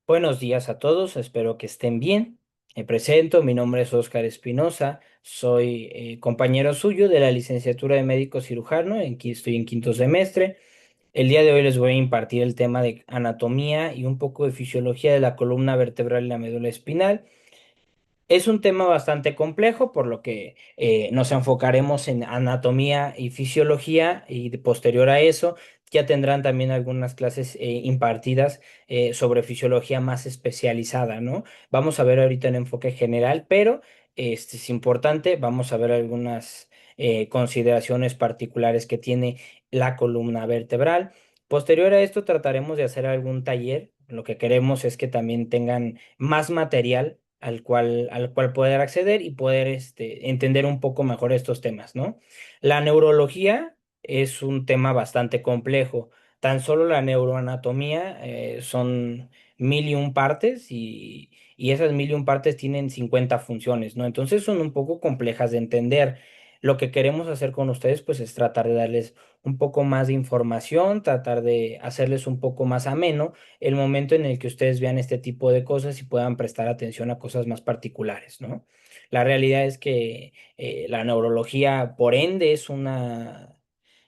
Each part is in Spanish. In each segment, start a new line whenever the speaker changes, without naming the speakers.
Buenos días a todos, espero que estén bien. Me presento, mi nombre es Óscar Espinosa, soy compañero suyo de la licenciatura de médico cirujano, estoy en quinto semestre. El día de hoy les voy a impartir el tema de anatomía y un poco de fisiología de la columna vertebral y la médula espinal. Es un tema bastante complejo, por lo que nos enfocaremos en anatomía y fisiología y posterior a eso ya tendrán también algunas clases impartidas sobre fisiología más especializada, ¿no? Vamos a ver ahorita en enfoque general, pero este es importante, vamos a ver algunas consideraciones particulares que tiene la columna vertebral. Posterior a esto trataremos de hacer algún taller. Lo que queremos es que también tengan más material al cual poder acceder y poder entender un poco mejor estos temas, ¿no? La neurología es un tema bastante complejo. Tan solo la neuroanatomía son mil y un partes y esas mil y un partes tienen 50 funciones, ¿no? Entonces son un poco complejas de entender. Lo que queremos hacer con ustedes, pues, es tratar de darles un poco más de información, tratar de hacerles un poco más ameno el momento en el que ustedes vean este tipo de cosas y puedan prestar atención a cosas más particulares, ¿no? La realidad es que la neurología, por ende, es una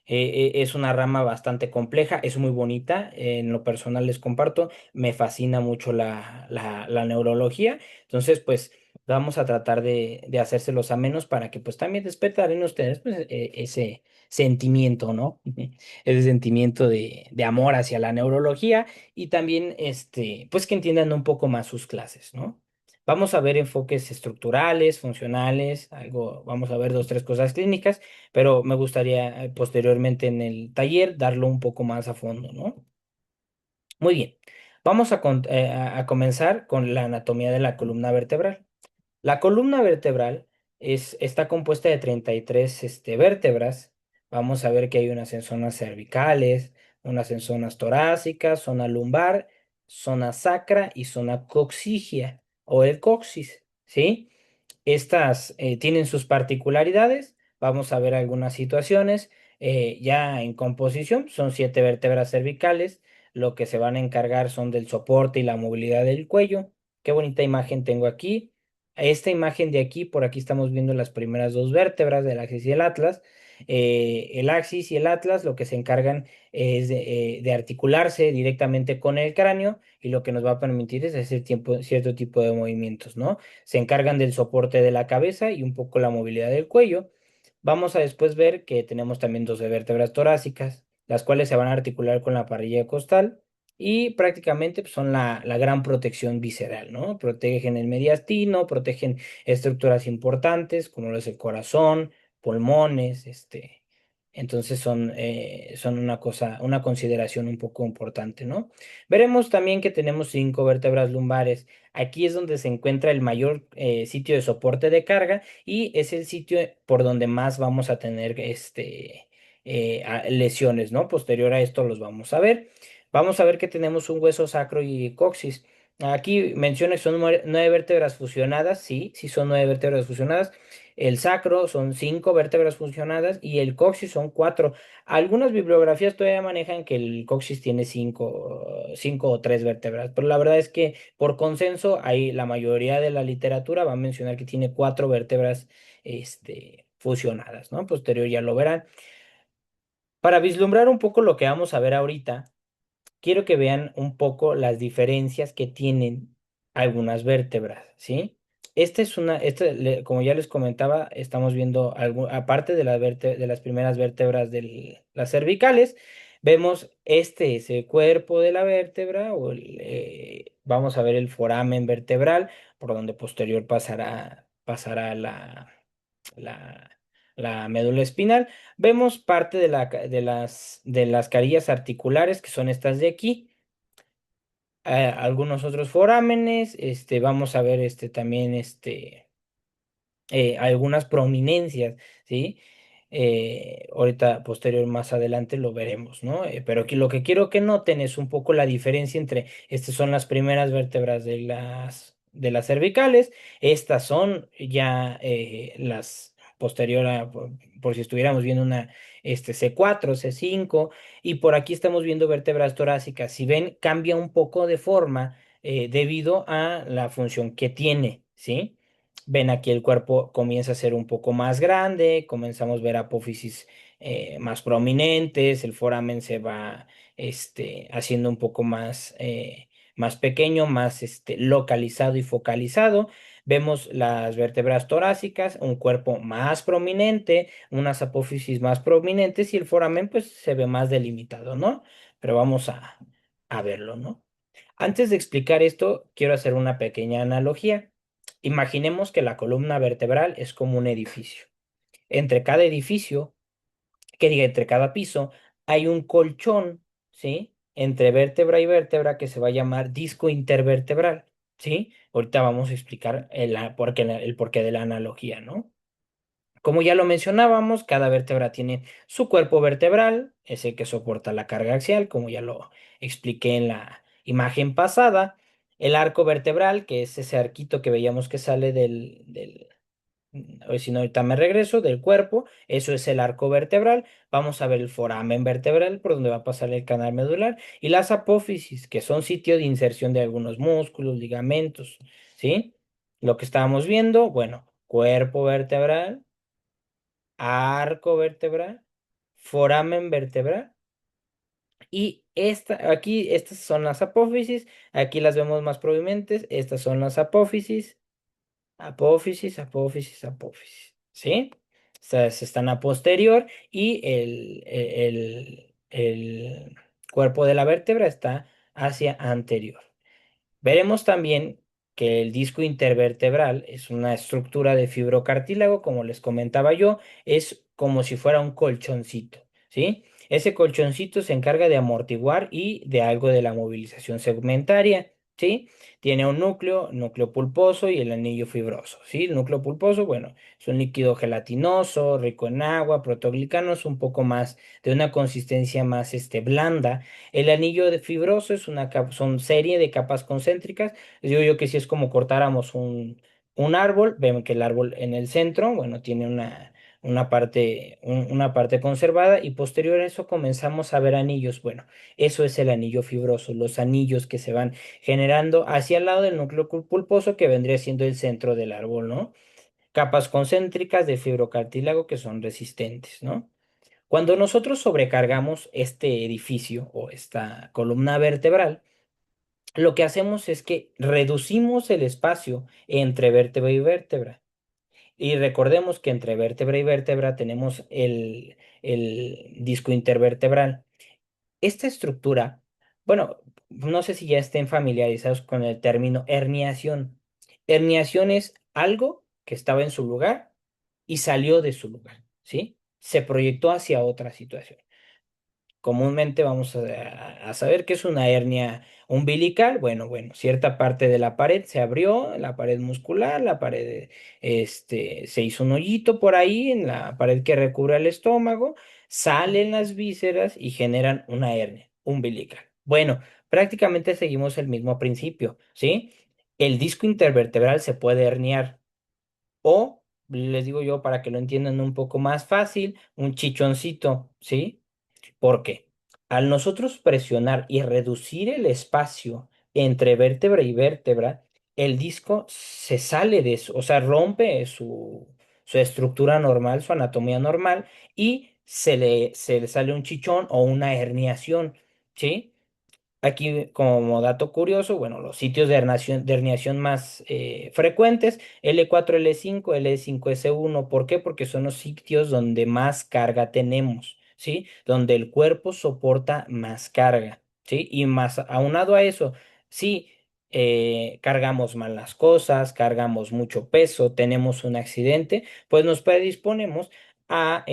rama bastante compleja, es muy bonita. En lo personal les comparto, me fascina mucho la neurología. Entonces, pues vamos a tratar de hacérselos amenos para que pues también despertar en ustedes pues, ese sentimiento, ¿no? Ese sentimiento de amor hacia la neurología y también, pues que entiendan un poco más sus clases, ¿no? Vamos a ver enfoques estructurales, funcionales, algo, vamos a ver dos, tres cosas clínicas, pero me gustaría posteriormente en el taller darlo un poco más a fondo, ¿no? Muy bien, vamos a comenzar con la anatomía de la columna vertebral. La columna vertebral está compuesta de 33 vértebras. Vamos a ver que hay unas en zonas cervicales, unas en zonas torácicas, zona lumbar, zona sacra y zona coxigia o el coxis, ¿sí? Estas tienen sus particularidades. Vamos a ver algunas situaciones. Ya en composición son 7 vértebras cervicales. Lo que se van a encargar son del soporte y la movilidad del cuello. Qué bonita imagen tengo aquí. Esta imagen de aquí, por aquí estamos viendo las primeras dos vértebras del axis y el atlas. El axis y el atlas lo que se encargan es de articularse directamente con el cráneo y lo que nos va a permitir es hacer cierto tipo de movimientos, ¿no? Se encargan del soporte de la cabeza y un poco la movilidad del cuello. Vamos a después ver que tenemos también 12 vértebras torácicas, las cuales se van a articular con la parrilla costal y prácticamente pues, son la gran protección visceral, ¿no? Protegen el mediastino, protegen estructuras importantes como lo es el corazón, pulmones, entonces son una cosa, una consideración un poco importante, ¿no? Veremos también que tenemos 5 vértebras lumbares. Aquí es donde se encuentra el mayor sitio de soporte de carga y es el sitio por donde más vamos a tener lesiones, ¿no? Posterior a esto los vamos a ver. Vamos a ver que tenemos un hueso sacro y coxis. Aquí menciona que son 9 vértebras fusionadas, sí, sí son 9 vértebras fusionadas. El sacro son 5 vértebras fusionadas y el coxis son 4. Algunas bibliografías todavía manejan que el coxis tiene cinco o 3 vértebras, pero la verdad es que por consenso, ahí la mayoría de la literatura va a mencionar que tiene 4 vértebras, fusionadas, ¿no? Posterior ya lo verán. Para vislumbrar un poco lo que vamos a ver ahorita, quiero que vean un poco las diferencias que tienen algunas vértebras, ¿sí? Como ya les comentaba, estamos viendo aparte de de las primeras vértebras de las cervicales, vemos este es el cuerpo de la vértebra, vamos a ver el foramen vertebral, por donde posterior pasará la, la médula espinal. Vemos parte de las carillas articulares, que son estas de aquí, algunos otros forámenes, vamos a ver también algunas prominencias, ¿sí? Ahorita, posterior, más adelante lo veremos, ¿no? Pero aquí lo que quiero que noten es un poco la diferencia entre, estas son las primeras vértebras de las cervicales, estas son ya las posterior por si estuviéramos viendo una C4, C5, y por aquí estamos viendo vértebras torácicas. Si ven, cambia un poco de forma debido a la función que tiene, ¿sí? Ven aquí el cuerpo comienza a ser un poco más grande, comenzamos a ver apófisis más prominentes, el foramen se va haciendo un poco más, más pequeño, más localizado y focalizado. Vemos las vértebras torácicas, un cuerpo más prominente, unas apófisis más prominentes y el foramen pues se ve más delimitado, ¿no? Pero vamos a verlo, ¿no? Antes de explicar esto, quiero hacer una pequeña analogía. Imaginemos que la columna vertebral es como un edificio. Entre cada edificio, que diga, entre cada piso, hay un colchón, ¿sí? Entre vértebra y vértebra que se va a llamar disco intervertebral, ¿sí? Ahorita vamos a explicar el porqué de la analogía, ¿no? Como ya lo mencionábamos, cada vértebra tiene su cuerpo vertebral, ese que soporta la carga axial, como ya lo expliqué en la imagen pasada. El arco vertebral, que es ese arquito que veíamos que sale a ver si no, ahorita me regreso, del cuerpo, eso es el arco vertebral. Vamos a ver el foramen vertebral, por donde va a pasar el canal medular, y las apófisis, que son sitios de inserción de algunos músculos, ligamentos, ¿sí? Lo que estábamos viendo, bueno, cuerpo vertebral, arco vertebral, foramen vertebral y aquí estas son las apófisis, aquí las vemos más prominentes, estas son las apófisis, apófisis, apófisis, apófisis, ¿sí? Estas están a posterior y el cuerpo de la vértebra está hacia anterior. Veremos también que el disco intervertebral es una estructura de fibrocartílago, como les comentaba yo, es como si fuera un colchoncito, ¿sí? Ese colchoncito se encarga de amortiguar y de algo de la movilización segmentaria, ¿sí? Tiene un núcleo pulposo y el anillo fibroso, ¿sí? El núcleo pulposo, bueno, es un líquido gelatinoso, rico en agua, protoglicanos, un poco más de una consistencia más blanda. El anillo de fibroso es son serie de capas concéntricas. Les digo yo que si es como cortáramos un árbol, vemos que el árbol en el centro, bueno, tiene una parte conservada y posterior a eso comenzamos a ver anillos. Bueno, eso es el anillo fibroso, los anillos que se van generando hacia el lado del núcleo pulposo que vendría siendo el centro del árbol, ¿no? Capas concéntricas de fibrocartílago que son resistentes, ¿no? Cuando nosotros sobrecargamos este edificio o esta columna vertebral, lo que hacemos es que reducimos el espacio entre vértebra y vértebra. Y recordemos que entre vértebra y vértebra tenemos el disco intervertebral. Esta estructura, bueno, no sé si ya estén familiarizados con el término herniación. Herniación es algo que estaba en su lugar y salió de su lugar, ¿sí? Se proyectó hacia otra situación. Comúnmente vamos a saber que es una hernia umbilical. Bueno, cierta parte de la pared se abrió, la pared muscular, la pared, se hizo un hoyito por ahí en la pared que recubre el estómago, salen las vísceras y generan una hernia umbilical. Bueno, prácticamente seguimos el mismo principio, ¿sí? El disco intervertebral se puede herniar o, les digo yo para que lo entiendan un poco más fácil, un chichoncito, ¿sí? Porque al nosotros presionar y reducir el espacio entre vértebra y vértebra, el disco se sale de eso, o sea, rompe su estructura normal, su anatomía normal, y se le sale un chichón o una herniación, ¿sí? Aquí, como dato curioso, bueno, los sitios de herniación más frecuentes, L4, L5, L5, S1. ¿Por qué? Porque son los sitios donde más carga tenemos, ¿sí? Donde el cuerpo soporta más carga, ¿sí? Y más aunado a eso, sí, cargamos mal las cosas, cargamos mucho peso, tenemos un accidente, pues nos predisponemos a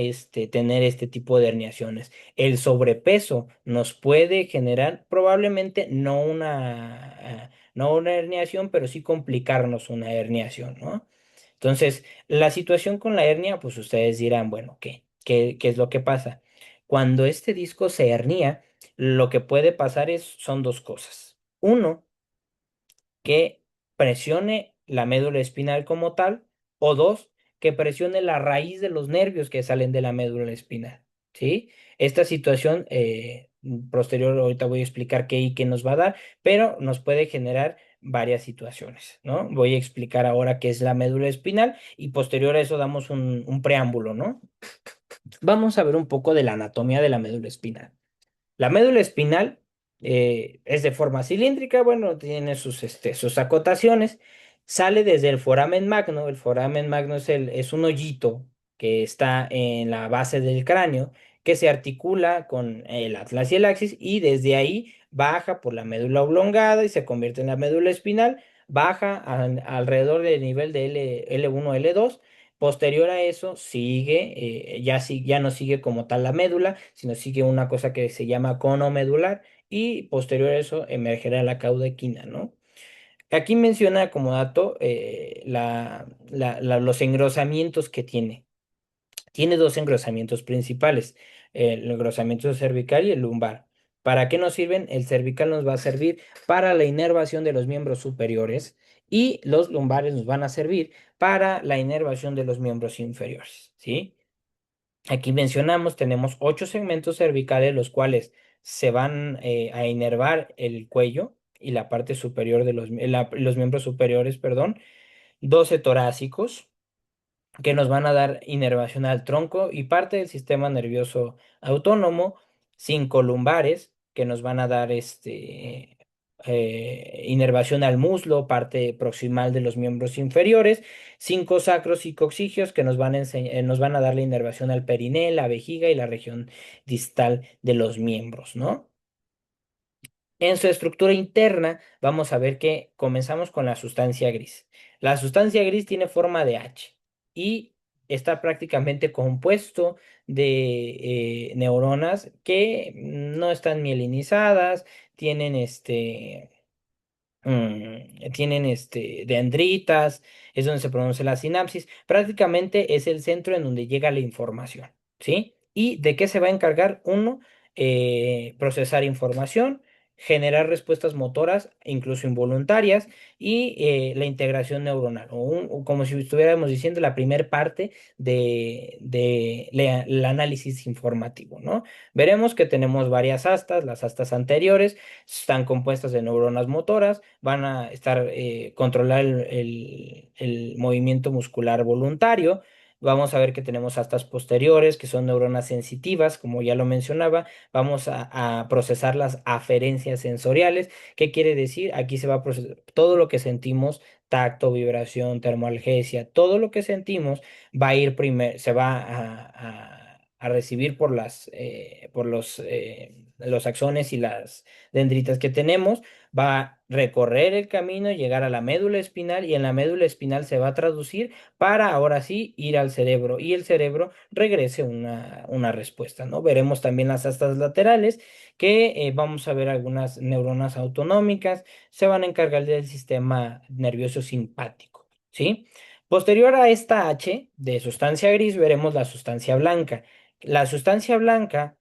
tener este tipo de herniaciones. El sobrepeso nos puede generar probablemente no una herniación, pero sí complicarnos una herniación, ¿no? Entonces, la situación con la hernia, pues ustedes dirán, bueno, ¿qué es lo que pasa? Cuando este disco se hernía, lo que puede pasar son dos cosas. Uno, que presione la médula espinal como tal, o dos, que presione la raíz de los nervios que salen de la médula espinal, ¿sí? Esta situación posterior, ahorita voy a explicar qué y qué nos va a dar, pero nos puede generar varias situaciones, ¿no? Voy a explicar ahora qué es la médula espinal y posterior a eso damos un preámbulo, ¿no? Vamos a ver un poco de la anatomía de la médula espinal. La médula espinal es de forma cilíndrica, bueno, tiene sus acotaciones, sale desde el foramen magno. El foramen magno es un hoyito que está en la base del cráneo, que se articula con el atlas y el axis, y desde ahí baja por la médula oblongada y se convierte en la médula espinal, baja alrededor del nivel de L1, L2. Posterior a eso sigue, ya no sigue como tal la médula, sino sigue una cosa que se llama cono medular y posterior a eso emergerá la cauda equina, ¿no? Aquí menciona como dato los engrosamientos que tiene. Tiene dos engrosamientos principales, el engrosamiento cervical y el lumbar. ¿Para qué nos sirven? El cervical nos va a servir para la inervación de los miembros superiores y los lumbares nos van a servir para la inervación de los miembros inferiores, ¿sí? Aquí mencionamos, tenemos 8 segmentos cervicales, los cuales se van a inervar el cuello y la parte superior de los miembros superiores, perdón. 12 torácicos que nos van a dar inervación al tronco y parte del sistema nervioso autónomo, 5 lumbares que nos van a dar inervación al muslo, parte proximal de los miembros inferiores, 5 sacros y coccygios que nos van a dar la inervación al periné, la vejiga y la región distal de los miembros, ¿no? En su estructura interna, vamos a ver que comenzamos con la sustancia gris. La sustancia gris tiene forma de H y está prácticamente compuesto de neuronas que no están mielinizadas, tienen tienen dendritas, es donde se produce la sinapsis. Prácticamente es el centro en donde llega la información, ¿sí? ¿Y de qué se va a encargar? Uno, procesar información, generar respuestas motoras, incluso involuntarias, y la integración neuronal, o como si estuviéramos diciendo la primer parte el análisis informativo, ¿no? Veremos que tenemos varias astas, las astas anteriores están compuestas de neuronas motoras, van a estar controlar el movimiento muscular voluntario. Vamos a ver que tenemos astas posteriores, que son neuronas sensitivas, como ya lo mencionaba. Vamos a procesar las aferencias sensoriales. ¿Qué quiere decir? Aquí se va a procesar todo lo que sentimos, tacto, vibración, termoalgesia, todo lo que sentimos va a ir primero, se va a recibir por los axones y las dendritas que tenemos, va a recorrer el camino, llegar a la médula espinal y en la médula espinal se va a traducir para ahora sí ir al cerebro y el cerebro regrese una respuesta, ¿no? Veremos también las astas laterales que vamos a ver algunas neuronas autonómicas, se van a encargar del sistema nervioso simpático, ¿sí? Posterior a esta H de sustancia gris veremos la sustancia blanca. La sustancia blanca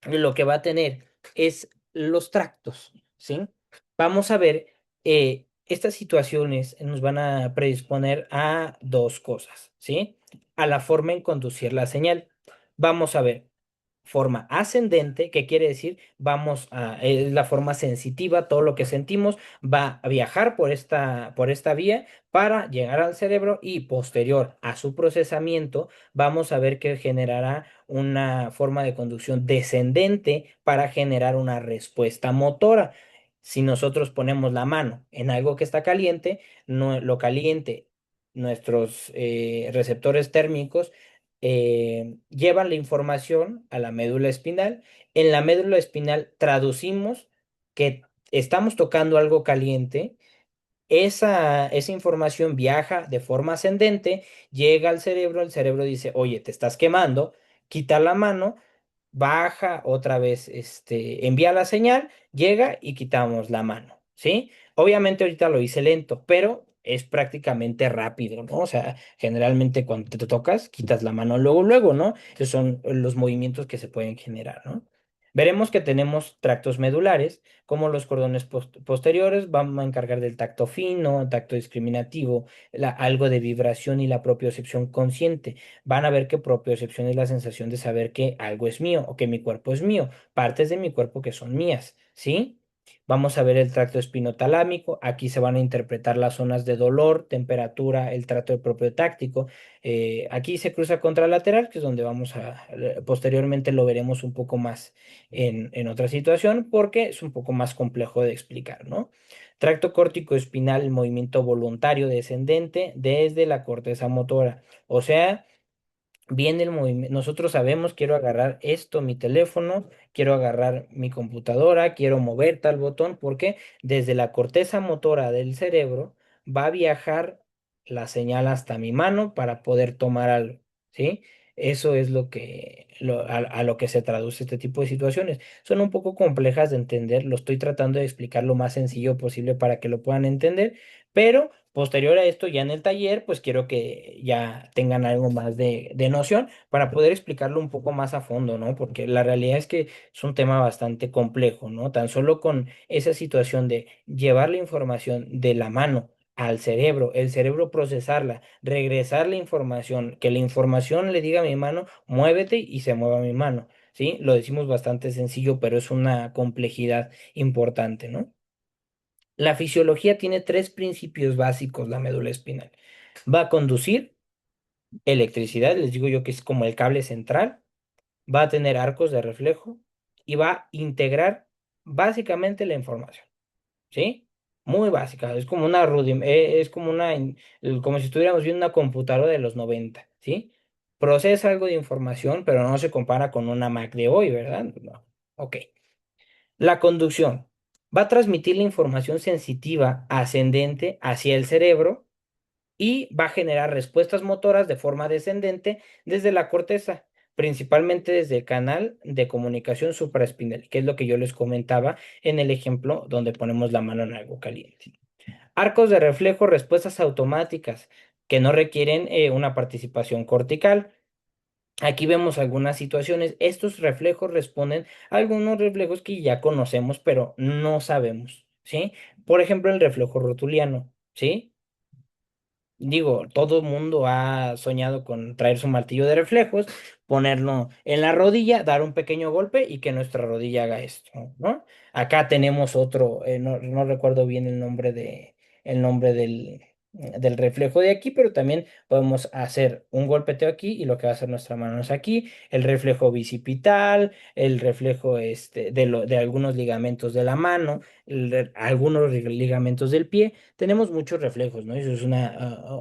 lo que va a tener es los tractos, ¿sí? Vamos a ver, estas situaciones nos van a predisponer a dos cosas, ¿sí? A la forma en conducir la señal. Vamos a ver forma ascendente, que quiere decir es la forma sensitiva, todo lo que sentimos va a viajar por esta vía para llegar al cerebro y posterior a su procesamiento, vamos a ver que generará una forma de conducción descendente para generar una respuesta motora. Si nosotros ponemos la mano en algo que está caliente, lo caliente, nuestros receptores térmicos llevan la información a la médula espinal. En la médula espinal traducimos que estamos tocando algo caliente. Esa información viaja de forma ascendente, llega al cerebro, el cerebro dice, oye, te estás quemando, quita la mano, baja otra vez, envía la señal, llega y quitamos la mano, ¿sí? Obviamente ahorita lo hice lento, pero es prácticamente rápido, ¿no? O sea, generalmente cuando te tocas, quitas la mano luego, luego, ¿no? Esos son los movimientos que se pueden generar, ¿no? Veremos que tenemos tractos medulares, como los cordones posteriores, vamos a encargar del tacto fino, tacto discriminativo, algo de vibración y la propiocepción consciente. Van a ver que propiocepción es la sensación de saber que algo es mío o que mi cuerpo es mío, partes de mi cuerpo que son mías, ¿sí? Vamos a ver el tracto espinotalámico. Aquí se van a interpretar las zonas de dolor, temperatura, el tracto propiotáctico. Aquí se cruza contralateral, que es donde posteriormente lo veremos un poco más en otra situación, porque es un poco más complejo de explicar, ¿no? Tracto córtico espinal, el movimiento voluntario descendente desde la corteza motora. O sea, viene el movimiento. Nosotros sabemos, quiero agarrar esto, mi teléfono, quiero agarrar mi computadora, quiero mover tal botón, porque desde la corteza motora del cerebro va a viajar la señal hasta mi mano para poder tomar algo, ¿sí? Eso es a lo que se traduce este tipo de situaciones. Son un poco complejas de entender, lo estoy tratando de explicar lo más sencillo posible para que lo puedan entender, pero posterior a esto, ya en el taller, pues quiero que ya tengan algo más de noción para poder explicarlo un poco más a fondo, ¿no? Porque la realidad es que es un tema bastante complejo, ¿no? Tan solo con esa situación de llevar la información de la mano al cerebro, el cerebro procesarla, regresar la información, que la información le diga a mi mano, muévete y se mueva mi mano, ¿sí? Lo decimos bastante sencillo, pero es una complejidad importante, ¿no? La fisiología tiene tres principios básicos, la médula espinal. Va a conducir electricidad, les digo yo que es como el cable central, va a tener arcos de reflejo y va a integrar básicamente la información, ¿sí? Muy básica, es como es como como si estuviéramos viendo una computadora de los 90, ¿sí? Procesa algo de información, pero no se compara con una Mac de hoy, ¿verdad? No. Ok. La conducción va a transmitir la información sensitiva ascendente hacia el cerebro y va a generar respuestas motoras de forma descendente desde la corteza, principalmente desde el canal de comunicación supraespinal, que es lo que yo les comentaba en el ejemplo donde ponemos la mano en algo caliente. Arcos de reflejo, respuestas automáticas que no requieren una participación cortical. Aquí vemos algunas situaciones. Estos reflejos responden a algunos reflejos que ya conocemos, pero no sabemos, ¿sí? Por ejemplo, el reflejo rotuliano, ¿sí? Digo, todo el mundo ha soñado con traer su martillo de reflejos, ponerlo en la rodilla, dar un pequeño golpe y que nuestra rodilla haga esto, ¿no? Acá tenemos otro, no recuerdo bien el nombre del reflejo de aquí, pero también podemos hacer un golpeteo aquí y lo que va a hacer nuestra mano es aquí, el reflejo bicipital, el reflejo de algunos ligamentos de la mano, algunos ligamentos del pie. Tenemos muchos reflejos, ¿no? Eso es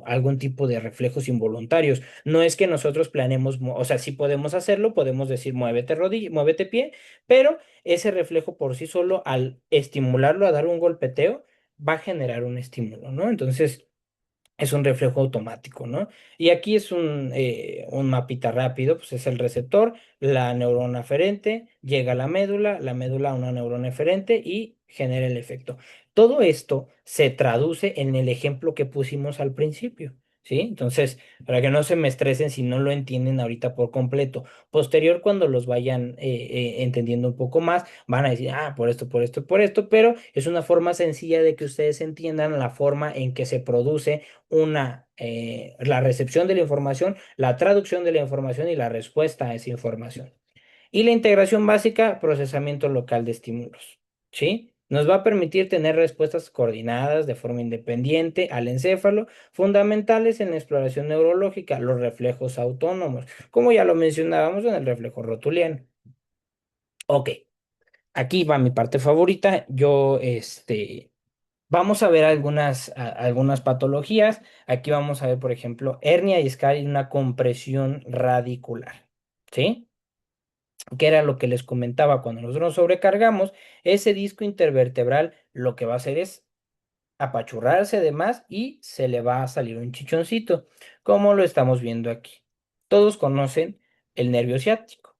algún tipo de reflejos involuntarios. No es que nosotros planeemos, o sea, sí podemos hacerlo, podemos decir muévete rodilla, muévete pie, pero ese reflejo por sí solo, al estimularlo a dar un golpeteo, va a generar un estímulo, ¿no? Entonces, es un reflejo automático, ¿no? Y aquí es un mapita rápido, pues es el receptor, la neurona aferente, llega a la médula a una neurona eferente y genera el efecto. Todo esto se traduce en el ejemplo que pusimos al principio, ¿sí? Entonces, para que no se me estresen si no lo entienden ahorita por completo. Posterior, cuando los vayan entendiendo un poco más, van a decir, ah, por esto, por esto, por esto, pero es una forma sencilla de que ustedes entiendan la forma en que se produce la recepción de la información, la traducción de la información y la respuesta a esa información. Y la integración básica, procesamiento local de estímulos, ¿sí? Nos va a permitir tener respuestas coordinadas de forma independiente al encéfalo, fundamentales en la exploración neurológica, los reflejos autónomos, como ya lo mencionábamos en el reflejo rotuliano. Ok, aquí va mi parte favorita. Vamos a ver algunas patologías. Aquí vamos a ver, por ejemplo, hernia discal y una compresión radicular. ¿Sí? Que era lo que les comentaba cuando nosotros nos sobrecargamos. Ese disco intervertebral lo que va a hacer es apachurrarse de más y se le va a salir un chichoncito, como lo estamos viendo aquí. Todos conocen el nervio ciático.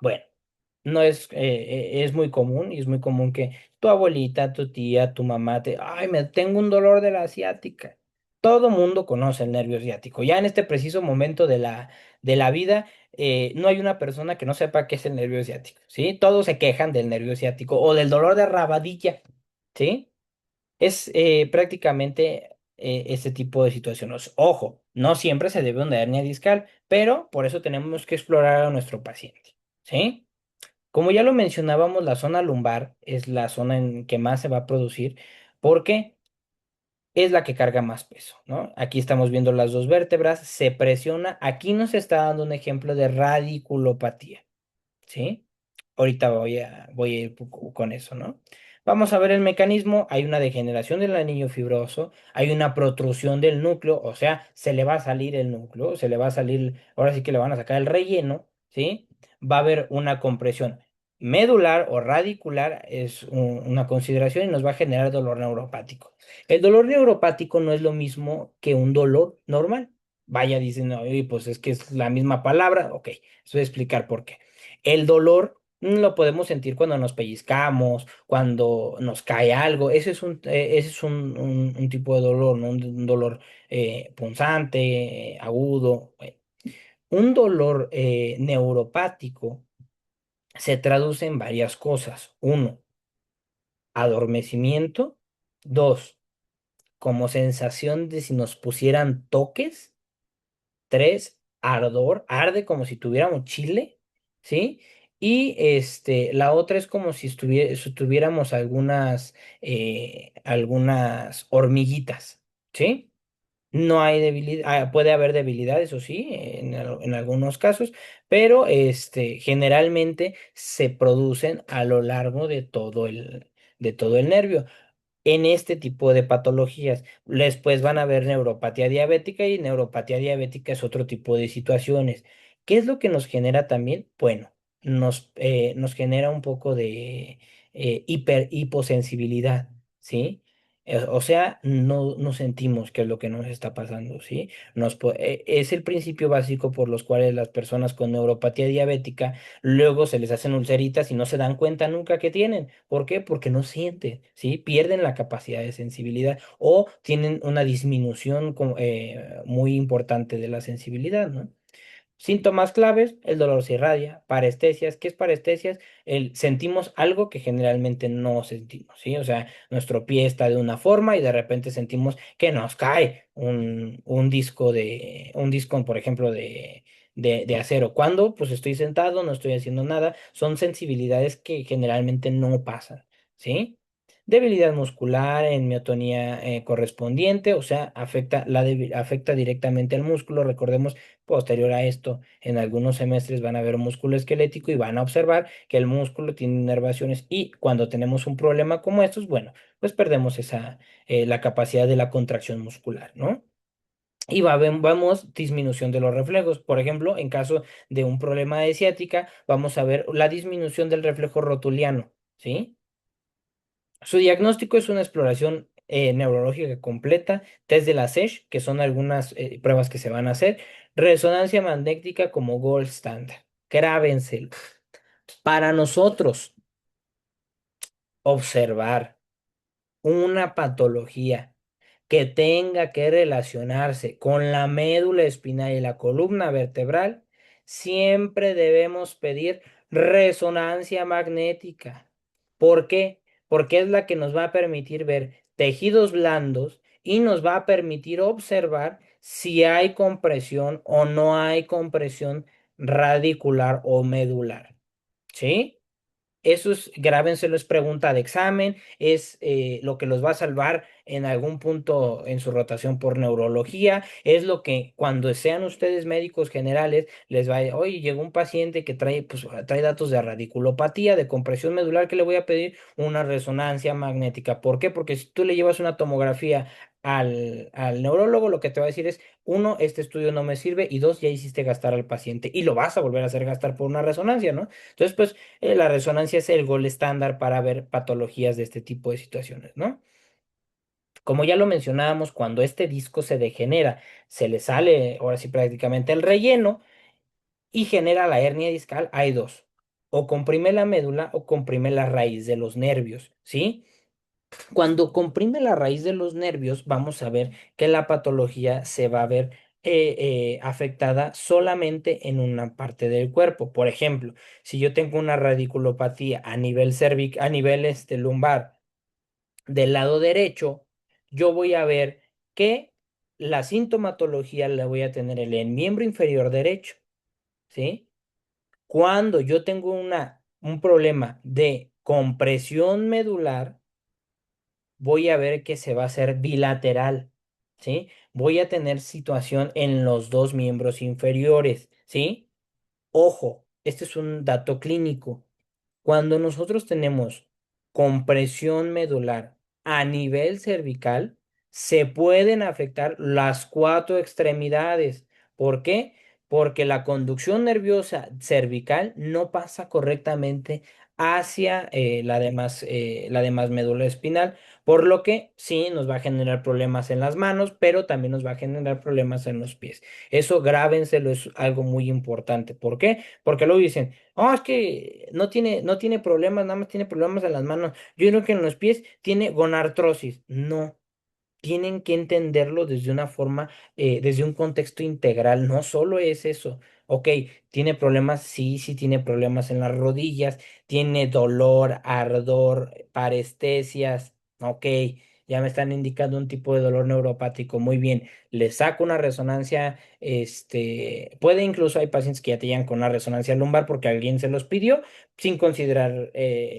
Bueno, no es muy común y es muy común que tu abuelita, tu tía, tu mamá ay, me tengo un dolor de la ciática. Todo mundo conoce el nervio ciático. Ya en este preciso momento de la vida, no hay una persona que no sepa qué es el nervio ciático, ¿sí? Todos se quejan del nervio ciático o del dolor de rabadilla, ¿sí? Es prácticamente ese tipo de situaciones. Ojo, no siempre se debe una hernia discal, pero por eso tenemos que explorar a nuestro paciente, ¿sí? Como ya lo mencionábamos, la zona lumbar es la zona en que más se va a producir porque es la que carga más peso, ¿no? Aquí estamos viendo las dos vértebras, se presiona. Aquí nos está dando un ejemplo de radiculopatía. ¿Sí? Ahorita voy a ir con eso, ¿no? Vamos a ver el mecanismo. Hay una degeneración del anillo fibroso, hay una protrusión del núcleo, o sea, se le va a salir el núcleo, se le va a salir, ahora sí que le van a sacar el relleno, ¿sí? Va a haber una compresión medular o radicular, es una consideración y nos va a generar dolor neuropático. El dolor neuropático no es lo mismo que un dolor normal. Vaya, dicen, oye, pues es que es la misma palabra. Ok, les voy a explicar por qué. El dolor lo podemos sentir cuando nos pellizcamos, cuando nos cae algo. Ese es un tipo de dolor, ¿no? Un dolor punzante, agudo. Un dolor neuropático se traduce en varias cosas. Uno, adormecimiento. Dos, como sensación de si nos pusieran toques. Tres, ardor, arde como si tuviéramos chile, ¿sí? Y la otra es como si tuviéramos algunas hormiguitas, ¿sí? No hay debilidad, puede haber debilidad, eso sí, en algunos casos, pero generalmente se producen a lo largo de todo el nervio en este tipo de patologías. Después van a ver neuropatía diabética y neuropatía diabética es otro tipo de situaciones. ¿Qué es lo que nos genera también? Bueno, nos genera un poco de hiposensibilidad, ¿sí? O sea, no sentimos qué es lo que nos está pasando, ¿sí? Es el principio básico por los cuales las personas con neuropatía diabética luego se les hacen ulceritas y no se dan cuenta nunca que tienen. ¿Por qué? Porque no sienten, ¿sí? Pierden la capacidad de sensibilidad o tienen una disminución muy importante de la sensibilidad, ¿no? Síntomas claves, el dolor se irradia, parestesias. ¿Qué es parestesias? Sentimos algo que generalmente no sentimos, ¿sí? O sea, nuestro pie está de una forma y de repente sentimos que nos cae un disco, por ejemplo, de acero. ¿Cuándo? Pues estoy sentado, no estoy haciendo nada. Son sensibilidades que generalmente no pasan, ¿sí? Debilidad muscular en miotonía correspondiente, o sea, afecta directamente al músculo. Recordemos, posterior a esto, en algunos semestres van a ver músculo esquelético y van a observar que el músculo tiene inervaciones y cuando tenemos un problema como estos, bueno, pues perdemos la capacidad de la contracción muscular, ¿no? Y vamos disminución de los reflejos. Por ejemplo, en caso de un problema de ciática, vamos a ver la disminución del reflejo rotuliano, ¿sí? Su diagnóstico es una exploración neurológica completa, test de la SESH, que son algunas pruebas que se van a hacer, resonancia magnética como gold standard. Grábenselo. Para nosotros, observar una patología que tenga que relacionarse con la médula espinal y la columna vertebral, siempre debemos pedir resonancia magnética. ¿Por qué? Porque es la que nos va a permitir ver tejidos blandos y nos va a permitir observar si hay compresión o no hay compresión radicular o medular. ¿Sí? Eso es, grábenselo, es pregunta de examen, es lo que los va a salvar en algún punto en su rotación por neurología, es lo que cuando sean ustedes médicos generales les va a, oye, llegó un paciente que trae, pues, trae datos de radiculopatía, de compresión medular, que le voy a pedir una resonancia magnética. ¿Por qué? Porque si tú le llevas una tomografía al neurólogo, lo que te va a decir es, uno, este estudio no me sirve y dos, ya hiciste gastar al paciente y lo vas a volver a hacer gastar por una resonancia, ¿no? Entonces, pues la resonancia es el gol estándar para ver patologías de este tipo de situaciones, ¿no? Como ya lo mencionábamos, cuando este disco se degenera, se le sale ahora sí prácticamente el relleno y genera la hernia discal, hay dos. O comprime la médula o comprime la raíz de los nervios, ¿sí? Cuando comprime la raíz de los nervios, vamos a ver que la patología se va a ver afectada solamente en una parte del cuerpo. Por ejemplo, si yo tengo una radiculopatía a nivel a nivel lumbar del lado derecho, yo voy a ver que la sintomatología la voy a tener en el miembro inferior derecho, ¿sí? Cuando yo tengo un problema de compresión medular, voy a ver que se va a hacer bilateral, ¿sí? Voy a tener situación en los dos miembros inferiores, ¿sí? Ojo, este es un dato clínico. Cuando nosotros tenemos compresión medular a nivel cervical, se pueden afectar las cuatro extremidades. ¿Por qué? Porque la conducción nerviosa cervical no pasa correctamente hacia la demás médula espinal, por lo que sí nos va a generar problemas en las manos, pero también nos va a generar problemas en los pies. Eso grábenselo, es algo muy importante. ¿Por qué? Porque luego dicen, oh, es que no tiene problemas, nada más tiene problemas en las manos. Yo creo que en los pies tiene gonartrosis. No, tienen que entenderlo desde una forma, desde un contexto integral. No solo es eso. Ok, tiene problemas, sí, sí tiene problemas en las rodillas, tiene dolor, ardor, parestesias. Ok, ya me están indicando un tipo de dolor neuropático. Muy bien, le saco una resonancia, puede incluso hay pacientes que ya te llegan con una resonancia lumbar porque alguien se los pidió sin considerar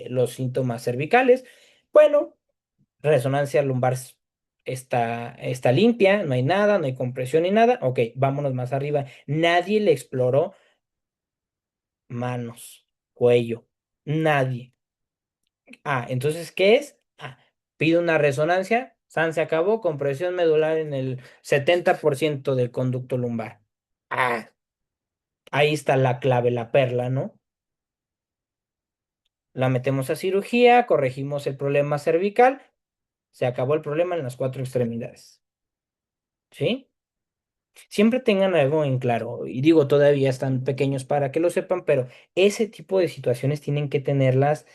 los síntomas cervicales. Bueno, resonancia lumbar está limpia, no hay nada, no hay compresión ni nada. Ok, vámonos más arriba. Nadie le exploró manos, cuello, nadie. Ah, entonces, ¿qué es? Ah, pide una resonancia, San se acabó, compresión medular en el 70% del conducto lumbar. Ah, ahí está la clave, la perla, ¿no? La metemos a cirugía, corregimos el problema cervical, se acabó el problema en las cuatro extremidades. ¿Sí? Siempre tengan algo en claro, y digo, todavía están pequeños para que lo sepan, pero ese tipo de situaciones tienen que tenerlas,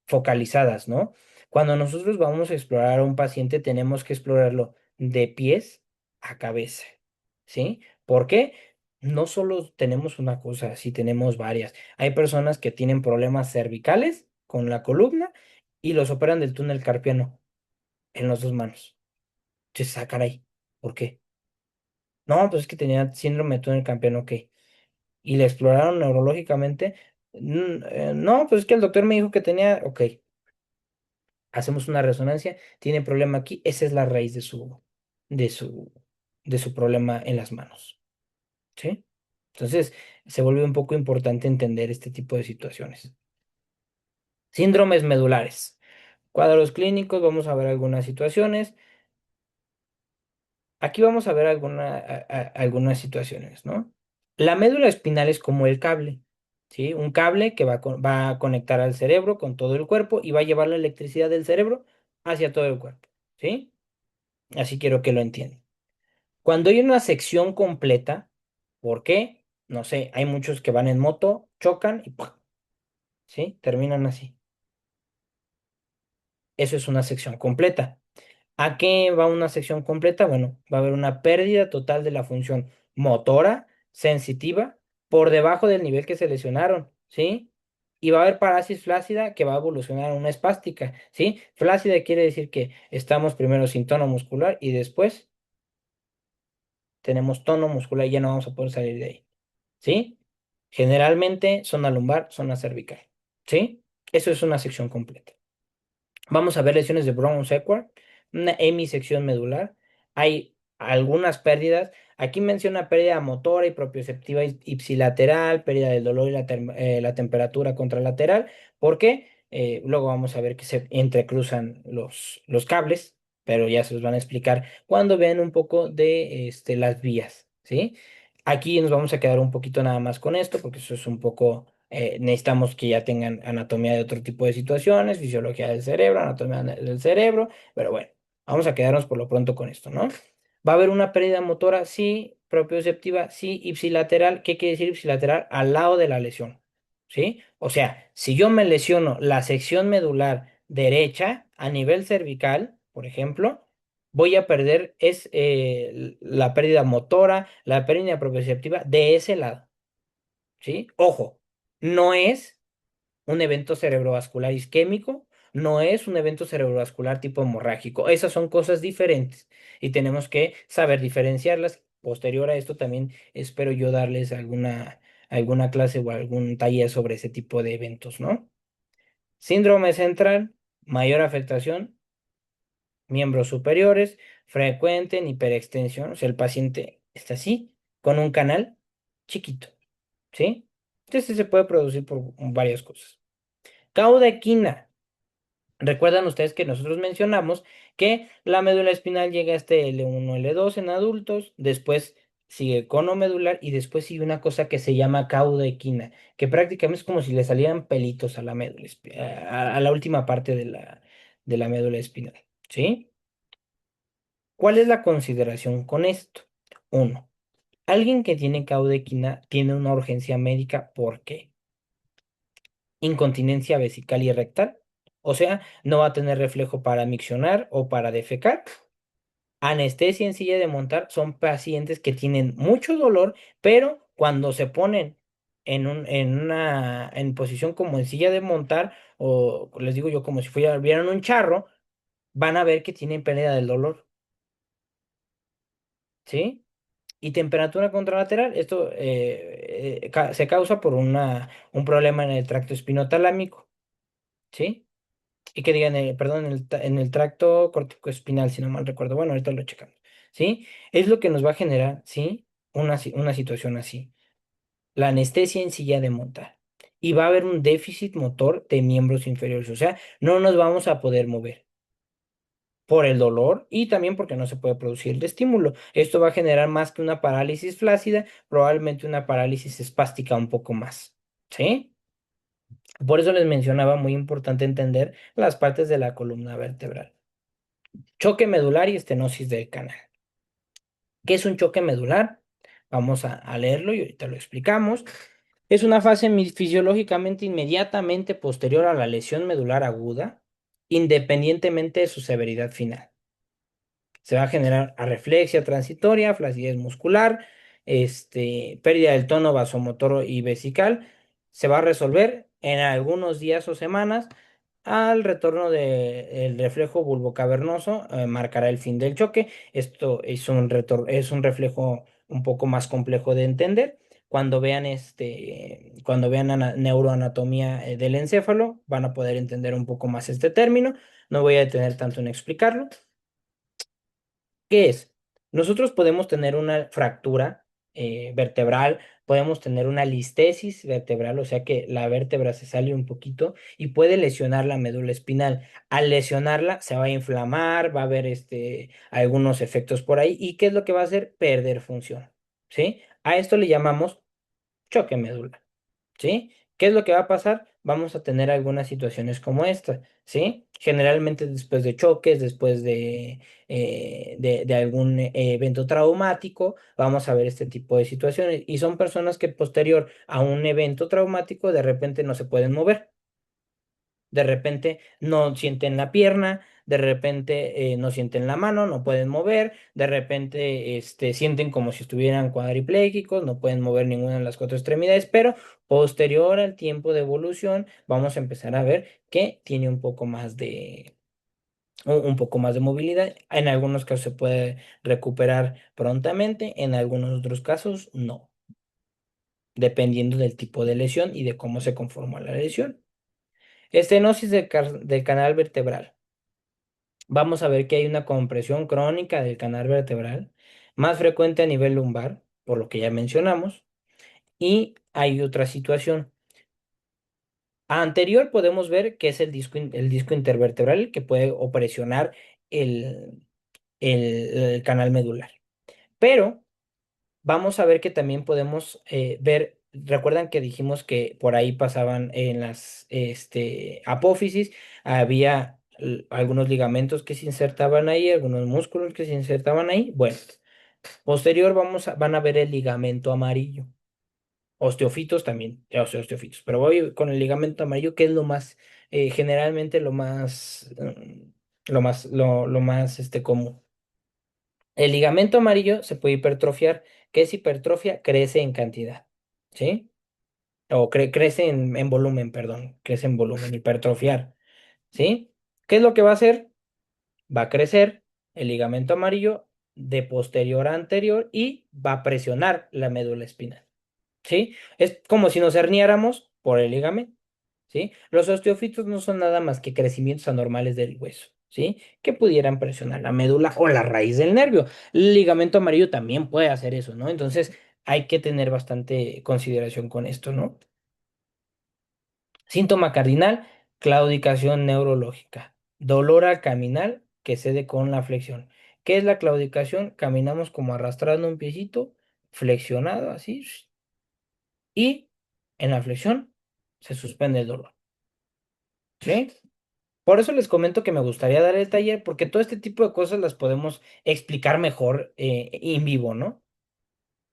focalizadas, ¿no? Cuando nosotros vamos a explorar a un paciente, tenemos que explorarlo de pies a cabeza, ¿sí? ¿Por qué? No solo tenemos una cosa, sí tenemos varias. Hay personas que tienen problemas cervicales con la columna y los operan del túnel carpiano en las dos manos. Entonces, ah, caray, ¿por qué? No, pues es que tenía síndrome de túnel campeón, ok. Y le exploraron neurológicamente. No, pues es que el doctor me dijo que tenía, ok, hacemos una resonancia, tiene problema aquí, esa es la raíz de su, de su problema en las manos, ¿sí? Entonces, se vuelve un poco importante entender este tipo de situaciones. Síndromes medulares. Cuadros clínicos, vamos a ver algunas situaciones. Aquí vamos a ver algunas situaciones, ¿no? La médula espinal es como el cable, ¿sí? Un cable que va a conectar al cerebro con todo el cuerpo y va a llevar la electricidad del cerebro hacia todo el cuerpo, ¿sí? Así quiero que lo entiendan. Cuando hay una sección completa, ¿por qué? No sé, hay muchos que van en moto, chocan y ¡pum! ¿Sí? Terminan así. Eso es una sección completa. ¿A qué va una sección completa? Bueno, va a haber una pérdida total de la función motora, sensitiva, por debajo del nivel que se lesionaron, ¿sí? Y va a haber parálisis flácida que va a evolucionar a una espástica, ¿sí? Flácida quiere decir que estamos primero sin tono muscular y después tenemos tono muscular y ya no vamos a poder salir de ahí, ¿sí? Generalmente zona lumbar, zona cervical, ¿sí? Eso es una sección completa. Vamos a ver lesiones de Brown-Sequard, una hemisección medular. Hay algunas pérdidas. Aquí menciona pérdida motora y propioceptiva ipsilateral, pérdida del dolor y la temperatura contralateral. ¿Por qué? Luego vamos a ver que se entrecruzan los cables, pero ya se los van a explicar cuando vean un poco de las vías, ¿sí? Aquí nos vamos a quedar un poquito nada más con esto, porque eso es un poco, necesitamos que ya tengan anatomía de otro tipo de situaciones, fisiología del cerebro, anatomía del cerebro, pero bueno, vamos a quedarnos por lo pronto con esto, ¿no? Va a haber una pérdida motora, sí, propioceptiva, sí, ipsilateral. ¿Qué quiere decir ipsilateral? Al lado de la lesión, ¿sí? O sea, si yo me lesiono la sección medular derecha, a nivel cervical, por ejemplo, voy a perder la pérdida motora, la pérdida proprioceptiva de ese lado, ¿sí? Ojo, no es un evento cerebrovascular isquémico, no es un evento cerebrovascular tipo hemorrágico. Esas son cosas diferentes y tenemos que saber diferenciarlas. Posterior a esto también espero yo darles alguna clase o algún taller sobre ese tipo de eventos, ¿no? Síndrome central, mayor afectación, miembros superiores, frecuente en hiperextensión, o sea, el paciente está así, con un canal chiquito, ¿sí? Entonces se puede producir por varias cosas. Cauda equina. Recuerdan ustedes que nosotros mencionamos que la médula espinal llega hasta L1, L2 en adultos, después sigue cono medular y después sigue una cosa que se llama cauda equina, que prácticamente es como si le salieran pelitos a la médula, a la última parte de la médula espinal, ¿sí? ¿Cuál es la consideración con esto? Uno, alguien que tiene cauda equina tiene una urgencia médica, ¿por qué? Incontinencia vesical y rectal, o sea, no va a tener reflejo para miccionar o para defecar. Anestesia en silla de montar son pacientes que tienen mucho dolor, pero cuando se ponen en posición como en silla de montar, o les digo yo como si vieran un charro, van a ver que tienen pérdida del dolor, ¿sí? Y temperatura contralateral, esto se causa por un problema en el tracto espinotalámico, ¿sí? Y que digan, perdón, en el tracto corticoespinal, si no mal recuerdo. Bueno, ahorita lo checamos. ¿Sí? Es lo que nos va a generar, ¿sí? Una situación así. La anestesia en silla de montar. Y va a haber un déficit motor de miembros inferiores. O sea, no nos vamos a poder mover por el dolor y también porque no se puede producir el estímulo. Esto va a generar más que una parálisis flácida, probablemente una parálisis espástica un poco más. ¿Sí? Por eso les mencionaba, muy importante entender las partes de la columna vertebral. Choque medular y estenosis del canal. ¿Qué es un choque medular? Vamos a leerlo y ahorita lo explicamos. Es una fase fisiológicamente inmediatamente posterior a la lesión medular aguda, independientemente de su severidad final. Se va a generar arreflexia transitoria, flacidez muscular, pérdida del tono vasomotor y vesical. Se va a resolver en algunos días o semanas. Al retorno del reflejo bulbocavernoso, marcará el fin del choque. Esto es un reflejo un poco más complejo de entender. Cuando vean neuroanatomía del encéfalo, van a poder entender un poco más este término. No voy a detener tanto en explicarlo. ¿Qué es? Nosotros podemos tener una fractura vertebral, podemos tener una listesis vertebral, o sea que la vértebra se sale un poquito y puede lesionar la médula espinal. Al lesionarla se va a inflamar, va a haber algunos efectos por ahí. ¿Y qué es lo que va a hacer? Perder función. ¿Sí? A esto le llamamos choque medular. ¿Sí? ¿Qué es lo que va a pasar? Vamos a tener algunas situaciones como esta, ¿sí? Generalmente después de choques, después de algún evento traumático, vamos a ver este tipo de situaciones. Y son personas que posterior a un evento traumático de repente no se pueden mover. De repente no sienten la pierna, de repente no sienten la mano, no pueden mover, de repente sienten como si estuvieran cuadriplégicos, no pueden mover ninguna de las cuatro extremidades, pero posterior al tiempo de evolución vamos a empezar a ver que tiene un poco más de movilidad. En algunos casos se puede recuperar prontamente, en algunos otros casos no, dependiendo del tipo de lesión y de cómo se conforma la lesión. Estenosis del canal vertebral. Vamos a ver que hay una compresión crónica del canal vertebral, más frecuente a nivel lumbar, por lo que ya mencionamos, y hay otra situación. Anterior podemos ver que es el disco intervertebral el que puede opresionar el, el canal medular. Pero vamos a ver que también podemos ver, recuerdan que dijimos que por ahí pasaban en las apófisis, había algunos ligamentos que se insertaban ahí, algunos músculos que se insertaban ahí. Bueno, posterior van a ver el ligamento amarillo. Osteofitos también, ya sé, osteofitos, pero voy con el ligamento amarillo, que es lo más generalmente lo más común. El ligamento amarillo se puede hipertrofiar. ¿Qué es hipertrofia? Crece en cantidad, ¿sí? O crece en volumen, perdón, crece en volumen, hipertrofiar, ¿sí? ¿Qué es lo que va a hacer? Va a crecer el ligamento amarillo de posterior a anterior y va a presionar la médula espinal. ¿Sí? Es como si nos herniáramos por el ligamento, ¿sí? Los osteofitos no son nada más que crecimientos anormales del hueso, ¿sí? Que pudieran presionar la médula o la raíz del nervio. El ligamento amarillo también puede hacer eso, ¿no? Entonces hay que tener bastante consideración con esto, ¿no? Síntoma cardinal, claudicación neurológica, dolor al caminar que cede con la flexión. ¿Qué es la claudicación? Caminamos como arrastrando un piecito, flexionado así, y en la flexión se suspende el dolor. ¿Sí? Por eso les comento que me gustaría dar el taller, porque todo este tipo de cosas las podemos explicar mejor en vivo, ¿no?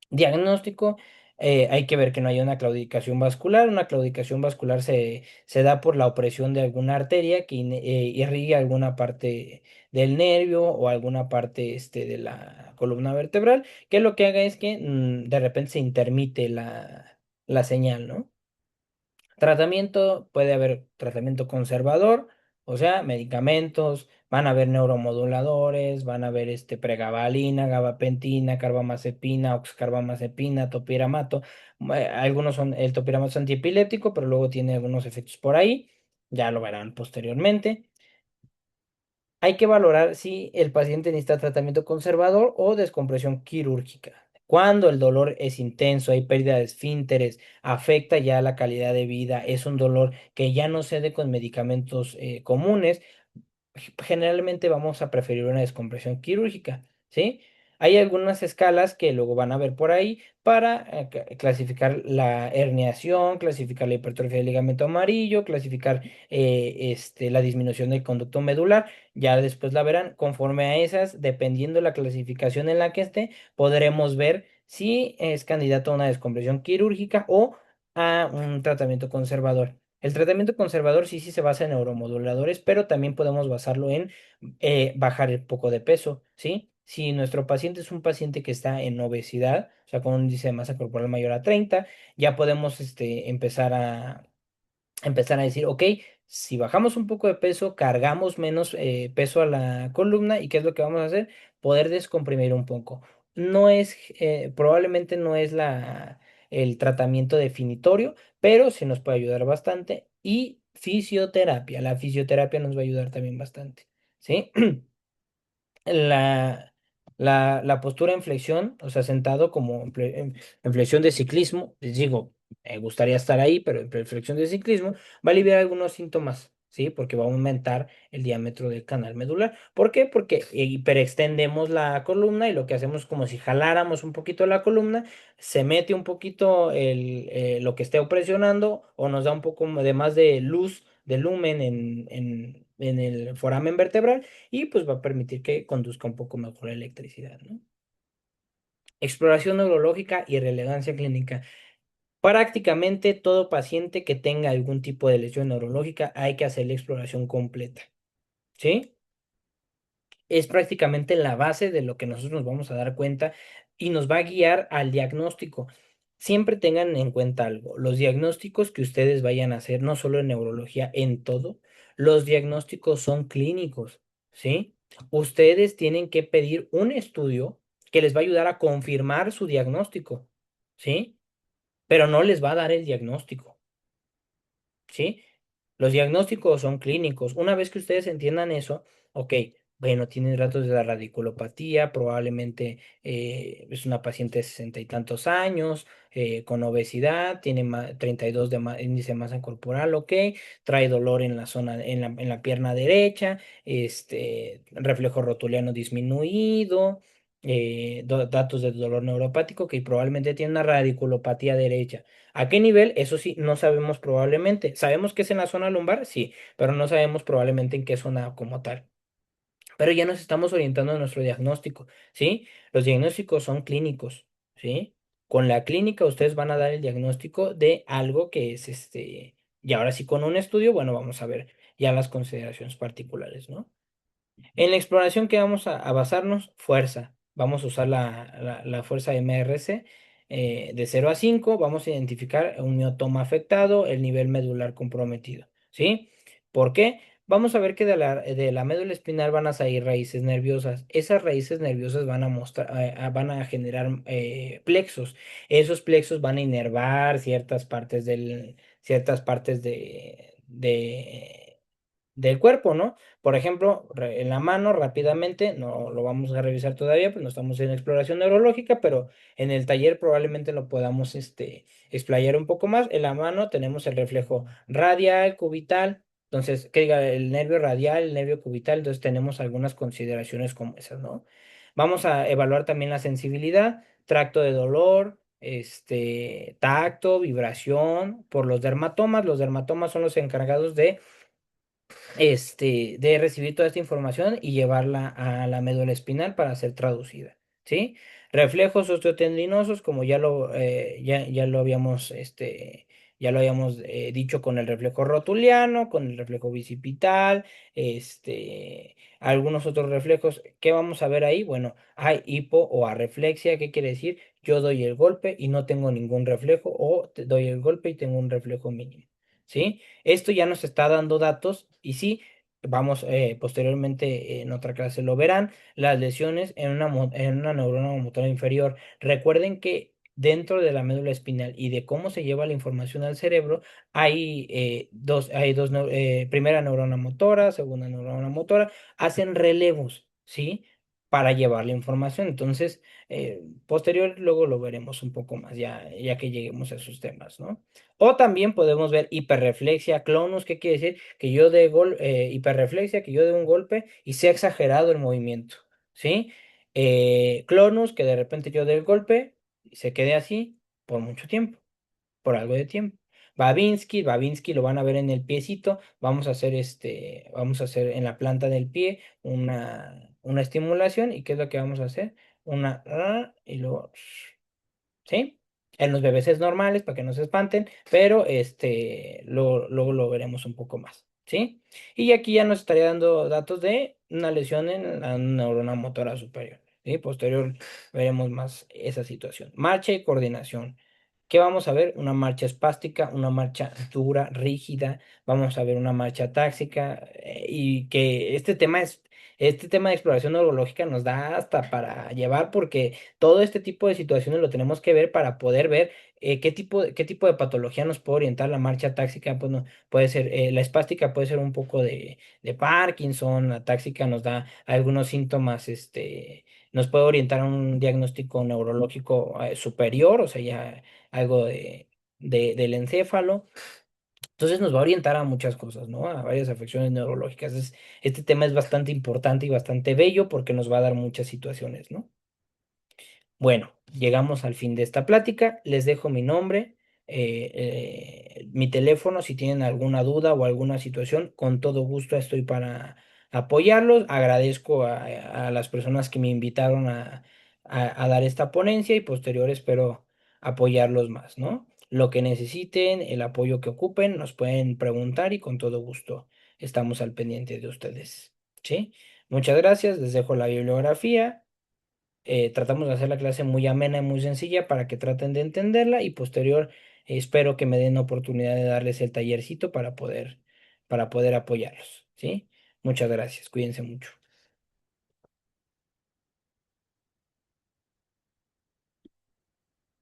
Diagnóstico, hay que ver que no haya una claudicación vascular. Una claudicación vascular se da por la opresión de alguna arteria que irrigue alguna parte del nervio o alguna parte de la columna vertebral, que lo que haga es que de repente se intermite la señal, ¿no? Tratamiento, puede haber tratamiento conservador, o sea, medicamentos, van a haber neuromoduladores, van a haber pregabalina, gabapentina, carbamazepina, oxcarbamazepina, topiramato. Algunos son, el topiramato es antiepiléptico, pero luego tiene algunos efectos por ahí, ya lo verán posteriormente. Hay que valorar si el paciente necesita tratamiento conservador o descompresión quirúrgica. Cuando el dolor es intenso, hay pérdida de esfínteres, afecta ya la calidad de vida, es un dolor que ya no cede con medicamentos comunes, generalmente vamos a preferir una descompresión quirúrgica, ¿sí? Hay algunas escalas que luego van a ver por ahí para clasificar la herniación, clasificar la hipertrofia del ligamento amarillo, clasificar la disminución del conducto medular. Ya después la verán. Conforme a esas, dependiendo la clasificación en la que esté, podremos ver si es candidato a una descompresión quirúrgica o a un tratamiento conservador. El tratamiento conservador sí se basa en neuromoduladores, pero también podemos basarlo en bajar un poco de peso, ¿sí? Si nuestro paciente es un paciente que está en obesidad, o sea, con un índice de masa corporal mayor a 30, ya podemos empezar a decir, ok, si bajamos un poco de peso, cargamos menos peso a la columna y ¿qué es lo que vamos a hacer? Poder descomprimir un poco. No es, probablemente no es el tratamiento definitorio, pero sí nos puede ayudar bastante. Y fisioterapia, la fisioterapia nos va a ayudar también bastante, ¿sí? la, la postura en flexión, o sea, sentado como en flexión de ciclismo, les digo, me gustaría estar ahí, pero en flexión de ciclismo va a aliviar algunos síntomas, ¿sí? Porque va a aumentar el diámetro del canal medular. ¿Por qué? Porque hiperextendemos la columna y lo que hacemos es como si jaláramos un poquito la columna, se mete un poquito lo que esté presionando o nos da un poco de más de luz, de lumen en el foramen vertebral y pues va a permitir que conduzca un poco mejor la electricidad, ¿no? Exploración neurológica y relevancia clínica. Prácticamente todo paciente que tenga algún tipo de lesión neurológica hay que hacer la exploración completa, ¿sí? Es prácticamente la base de lo que nosotros nos vamos a dar cuenta y nos va a guiar al diagnóstico. Siempre tengan en cuenta algo, los diagnósticos que ustedes vayan a hacer, no solo en neurología, en todo, los diagnósticos son clínicos, ¿sí? Ustedes tienen que pedir un estudio que les va a ayudar a confirmar su diagnóstico, ¿sí? Pero no les va a dar el diagnóstico. ¿Sí? Los diagnósticos son clínicos. Una vez que ustedes entiendan eso, ok, bueno, tiene datos de la radiculopatía, probablemente es una paciente de 60 y tantos años, con obesidad, tiene 32 de índice de masa corporal, ok, trae dolor en la zona, en la pierna derecha, reflejo rotuliano disminuido, datos de dolor neuropático, que probablemente tiene una radiculopatía derecha. ¿A qué nivel? Eso sí, no sabemos probablemente. ¿Sabemos que es en la zona lumbar? Sí, pero no sabemos probablemente en qué zona como tal. Pero ya nos estamos orientando a nuestro diagnóstico, ¿sí? Los diagnósticos son clínicos, ¿sí? Con la clínica ustedes van a dar el diagnóstico de algo que es Y ahora sí, con un estudio, bueno, vamos a ver ya las consideraciones particulares, ¿no? En la exploración que vamos a basarnos, fuerza. Vamos a usar la fuerza MRC de 0 a 5. Vamos a identificar un miotoma afectado, el nivel medular comprometido. ¿Sí? ¿Por qué? Vamos a ver que de la médula espinal van a salir raíces nerviosas. Esas raíces nerviosas van a mostrar, van a generar plexos. Esos plexos van a inervar ciertas partes del cuerpo, ¿no? Por ejemplo, en la mano rápidamente, no lo vamos a revisar todavía, pues no estamos en exploración neurológica, pero en el taller probablemente lo podamos explayar un poco más. En la mano tenemos el reflejo radial, cubital, entonces, que diga el nervio radial, el nervio cubital, entonces tenemos algunas consideraciones como esas, ¿no? Vamos a evaluar también la sensibilidad, tracto de dolor. Tacto, vibración, por los dermatomas. Los dermatomas son los encargados de recibir toda esta información y llevarla a la médula espinal para ser traducida, ¿sí? Reflejos osteotendinosos, como ya lo habíamos dicho con el reflejo rotuliano, con el reflejo bicipital, algunos otros reflejos. ¿Qué vamos a ver ahí? Bueno, hay hipo o arreflexia. ¿Qué quiere decir? Yo doy el golpe y no tengo ningún reflejo, o doy el golpe y tengo un reflejo mínimo, ¿sí? Esto ya nos está dando datos y sí, vamos, posteriormente en otra clase lo verán, las lesiones en una neurona motora inferior. Recuerden que dentro de la médula espinal y de cómo se lleva la información al cerebro, primera neurona motora, segunda neurona motora, hacen relevos, ¿sí? Para llevar la información. Entonces, posterior, luego lo veremos un poco más, ya que lleguemos a esos temas, ¿no? O también podemos ver hiperreflexia, clonus. ¿Qué quiere decir? Que yo hiperreflexia, que yo dé un golpe y sea exagerado el movimiento, ¿sí? Clonus, que de repente yo dé el golpe y se quede así por mucho tiempo, por algo de tiempo. Babinski lo van a ver en el piecito. Vamos a hacer en la planta del pie una estimulación. ¿Y qué es lo que vamos a hacer? Y luego, ¿sí? En los bebés es normales para que no se espanten, pero luego lo veremos un poco más, ¿sí? Y aquí ya nos estaría dando datos de una lesión en la neurona motora superior, ¿sí? Posterior veremos más esa situación. Marcha y coordinación. ¿Qué vamos a ver? Una marcha espástica, una marcha dura, rígida. Vamos a ver una marcha táxica, y que este tema de exploración neurológica nos da hasta para llevar, porque todo este tipo de situaciones lo tenemos que ver para poder ver qué tipo de patología nos puede orientar la marcha táxica. Pues no, puede ser la espástica, puede ser un poco de Parkinson. La táxica nos da algunos síntomas, nos puede orientar a un diagnóstico neurológico superior, o sea, ya algo del encéfalo. Entonces nos va a orientar a muchas cosas, ¿no? A varias afecciones neurológicas. Este tema es bastante importante y bastante bello porque nos va a dar muchas situaciones, ¿no? Bueno, llegamos al fin de esta plática. Les dejo mi nombre, mi teléfono. Si tienen alguna duda o alguna situación, con todo gusto estoy para apoyarlos. Agradezco a las personas que me invitaron a dar esta ponencia, y posterior espero apoyarlos más, ¿no? Lo que necesiten, el apoyo que ocupen, nos pueden preguntar y con todo gusto estamos al pendiente de ustedes, ¿sí? Muchas gracias. Les dejo la bibliografía. Tratamos de hacer la clase muy amena y muy sencilla para que traten de entenderla, y posterior espero que me den oportunidad de darles el tallercito para poder apoyarlos, ¿sí? Muchas gracias, cuídense mucho.